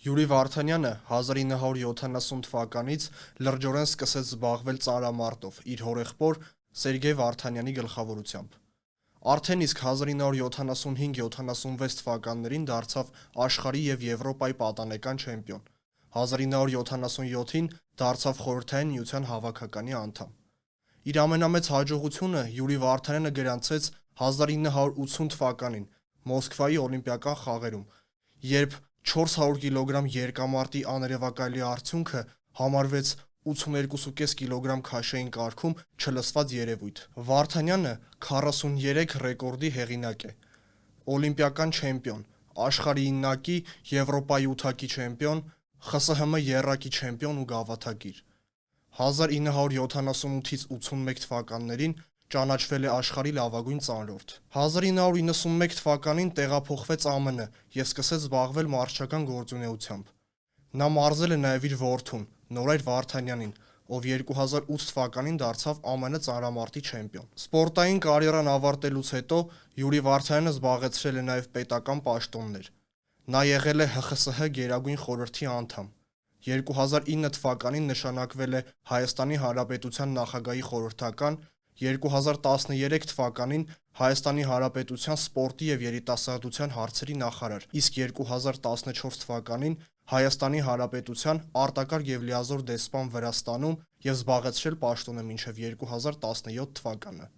Յուրի Վարդանյանը 1970 թվականից լրջորեն սկսեց զբաղվել ծանրամարտով իր հորեղբոր Սերգեյ Վարդանյանի գլխավորությամբ։ Արդեն իսկ 1975-76 թվականներին դարձավ աշխարհի և Եվրոպայի պատանեկան չեմպիոն։ 1977-ին դարձավ Խորհրդային Միության հավաքականի անդամ։ Իր ամենամեծ հաջողությունը Յուրի Վարդանյանը գրանցեց 1980 թվականին Մոսկվայի օլիմպիական խաղերում, երբ 400 կգ երկամարտի աներևակայելի արդյունքը համարվեց 82,5 կգ քաշային կարգում չլսված երևույթ։ Վարդանյանը 43 ռեկորդի հեղինակ է՝ օլիմպիական չեմպիոն, աշխարհի 9-կի, Եվրոպայի 8-ակի չեմպիոն, ԽՍՀՄ եռակի չեմպիոն ու գավաթակիր։ 1978-ից 81 թվականներին ճանաչվել է աշխարհի լավագույն ծանրորդ։ 1991 թվականին տեղափոխվեց ԱՄՆ և սկսեց զբաղվել մարզչական գործունեությամբ։ Նա մարզել է նաև իր որդուն՝ Նորայր Վարդանյանին, ով 2008 թվականին դարձավ ԱՄՆ ծանրամարտի չեմպիոն։ Սպորտային կարիերան ավարտելուց հետո Յուրի Վարդանյանը զբաղեցրել է նաև պետական պաշտոններ։ Նա եղել է ՀԽՍՀ Գերագույն խորհրդի անդամ։ 2009 թվականին նշանակվել է Հայաստանի Հանրապետության նախագահի խորհրդական, 2013 թվականին Հայաստանի Հանրապետության սպորտի և երիտասարդության հարցերի նախարար, իսկ 2014 թվականին Հայաստանի Հանրապետության արտակարգ և լիազոր դեսպան Վրաստանում և զբաղեցրել պաշտոնը մինչև 2017 թվականը։